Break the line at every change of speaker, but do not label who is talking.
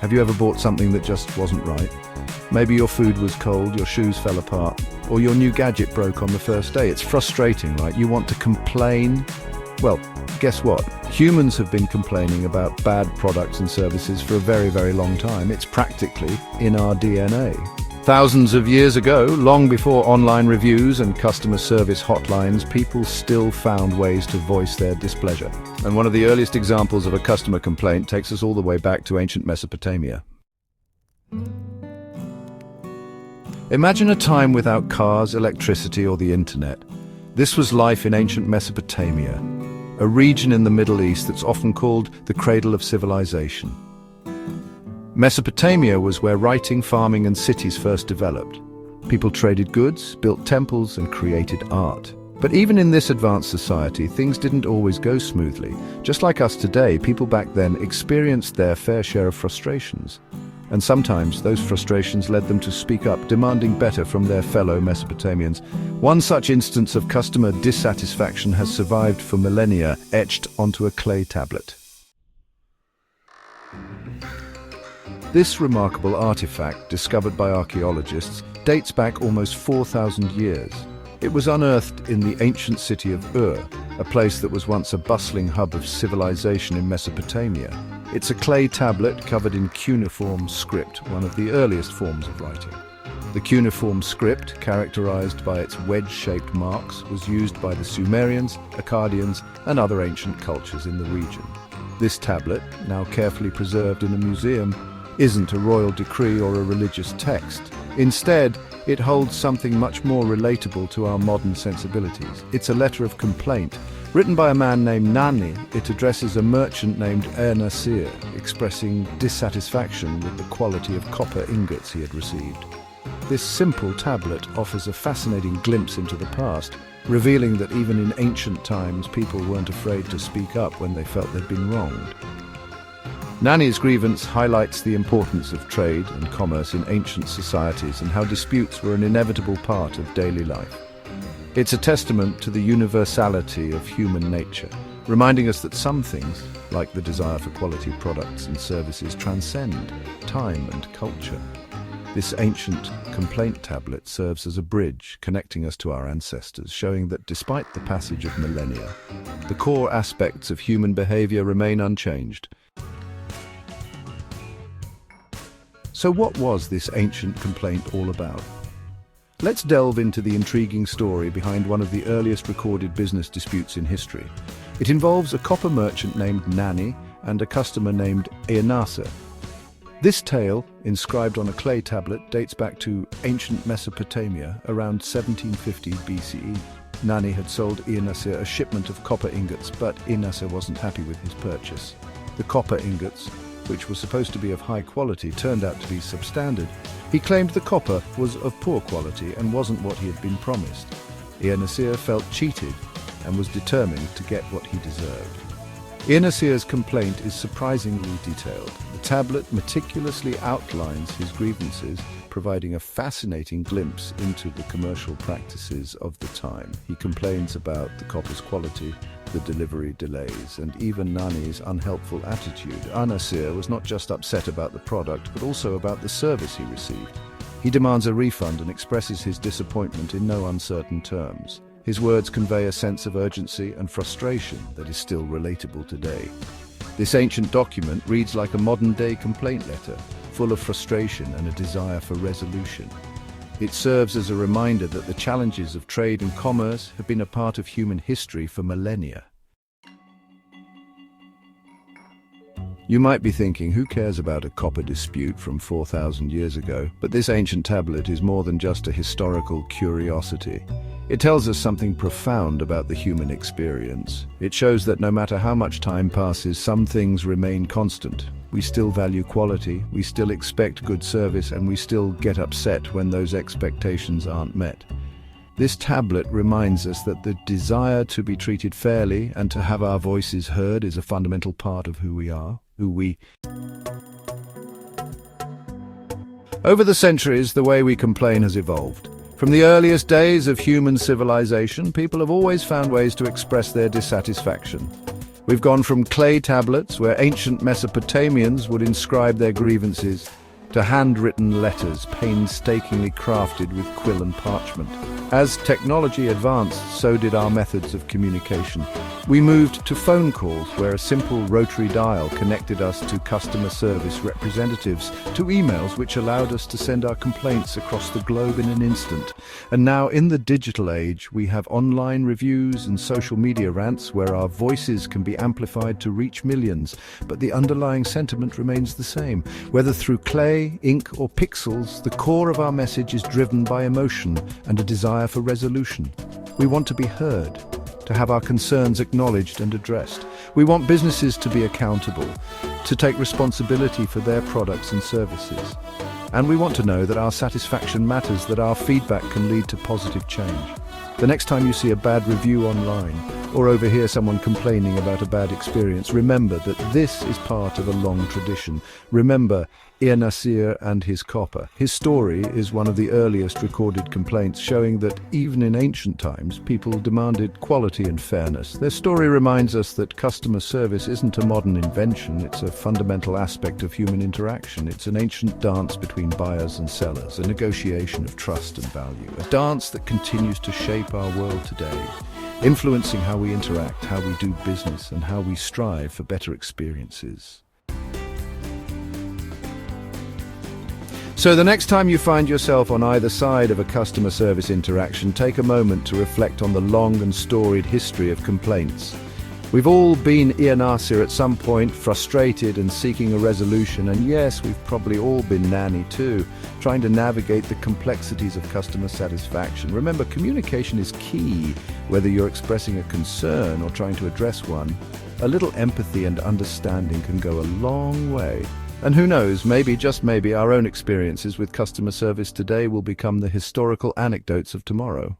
Have you ever bought something that just wasn't right? Maybe your food was cold, your shoes fell apart, or your new gadget broke on the first day. It's frustrating, right? You want to complain. Well, guess what? Humans have been complaining about bad products and services for a very, very long time. It's practically in our DNA. Thousands of years ago, long before online reviews and customer service hotlines, people still found ways to voice their displeasure. And one of the earliest examples of a customer complaint takes us all the way back to ancient Mesopotamia. Imagine a time without cars, electricity, or the internet. This was life in ancient Mesopotamia, a region in the Middle East that's often called the Cradle of Civilization. Mesopotamia was where writing, farming, and cities first developed. People traded goods, built temples, and created art. But even in this advanced society, things didn't always go smoothly. Just like us today, people back then experienced their fair share of frustrations. And sometimes those frustrations led them to speak up, demanding better from their fellow Mesopotamians. One such instance of customer dissatisfaction has survived for millennia, etched onto a clay tablet. This remarkable artifact, discovered by archaeologists, dates back almost 4,000 years. It was unearthed in the ancient city of Ur, a place that was once a bustling hub of civilization in Mesopotamia. It's a clay tablet covered in cuneiform script, one of the earliest forms of writing. The cuneiform script, characterized by its wedge-shaped marks, was used by the Sumerians, Akkadians, and other ancient cultures in the region. This tablet, now carefully preserved in a museum, isn't a royal decree or a religious text. Instead, it holds something much more relatable to our modern sensibilities. It's a letter of complaint. Written by a man named Nani, it addresses a merchant named Nasir, expressing dissatisfaction with the quality of copper ingots he had received. This simple tablet offers a fascinating glimpse into the past, revealing that even in ancient times, people weren't afraid to speak up when they felt they'd been wronged. Nani's Grievance highlights the importance of trade and commerce in ancient societies and how disputes were an inevitable part of daily life. It's a testament to the universality of human nature, reminding us that some things, like the desire for quality products and services, transcend time and culture. This ancient complaint tablet serves as a bridge connecting us to our ancestors, showing that despite the passage of millennia, the core aspects of human behavior remain unchanged. So what was this ancient complaint all about? Let's delve into the intriguing story behind one of the earliest recorded business disputes in history. It involves a copper merchant named Nani and a customer named Nasir. This tale, inscribed on a clay tablet, dates back to ancient Mesopotamia around 1750 BCE. Nani had sold Nasir a shipment of copper ingots, but Nasir wasn't happy with his purchase. The copper ingots, which were supposed to be of high quality, turned out to be substandard. He claimed the copper was of poor quality and wasn't what he had been promised. Nasir felt cheated and was determined to get what he deserved. Nasir's complaint is surprisingly detailed. The tablet meticulously outlines his grievances, providing a fascinating glimpse into the commercial practices of the time. He complains about the copper's quality, the delivery delays, and even Nani's unhelpful attitude. Nasir was not just upset about the product, but also about the service he received. He demands a refund and expresses his disappointment in no uncertain terms. His words convey a sense of urgency and frustration that is still relatable today. This ancient document reads like a modern-day complaint letter, full of frustration and a desire for resolution. It serves as a reminder that the challenges of trade and commerce have been a part of human history for millennia. You might be thinking, who cares about a copper dispute from 4,000 years ago? But this ancient tablet is more than just a historical curiosity. It tells us something profound about the human experience. It shows that no matter how much time passes, some things remain constant. We still value quality, we still expect good service, and we still get upset when those expectations aren't met. This tablet reminds us that the desire to be treated fairly and to have our voices heard is a fundamental part of who we are, Over the centuries, the way we complain has evolved. From the earliest days of human civilization, people have always found ways to express their dissatisfaction. We've gone from clay tablets, where ancient Mesopotamians would inscribe their grievances, to handwritten letters painstakingly crafted with quill and parchment. As technology advanced, so did our methods of communication. We moved to phone calls, where a simple rotary dial connected us to customer service representatives, to emails which allowed us to send our complaints across the globe in an instant. And now, in the digital age, we have online reviews and social media rants where our voices can be amplified to reach millions, but the underlying sentiment remains the same. Whether through clay, ink or pixels, the core of our message is driven by emotion and a desire for resolution. We want to be heard, to have our concerns acknowledged and addressed. We want businesses to be accountable, to take responsibility for their products and services. And we want to know that our satisfaction matters, that our feedback can lead to positive change. The next time you see a bad review online, or overhear someone complaining about a bad experience, remember that this is part of a long tradition. Remember Nasir and his copper. His story is one of the earliest recorded complaints, showing that even in ancient times, people demanded quality and fairness. Their story reminds us that customer service isn't a modern invention, it's a fundamental aspect of human interaction. It's an ancient dance between buyers and sellers, a negotiation of trust and value, a dance that continues to shape our world today, influencing how we interact, how we do business, and how we strive for better experiences. So the next time you find yourself on either side of a customer service interaction, take a moment to reflect on the long and storied history of complaints. We've all been Nasir at some point, frustrated and seeking a resolution, and yes, we've probably all been nanny too, trying to navigate the complexities of customer satisfaction. Remember, communication is key, whether you're expressing a concern or trying to address one. A little empathy and understanding can go a long way. And who knows, maybe, just maybe, our own experiences with customer service today will become the historical anecdotes of tomorrow.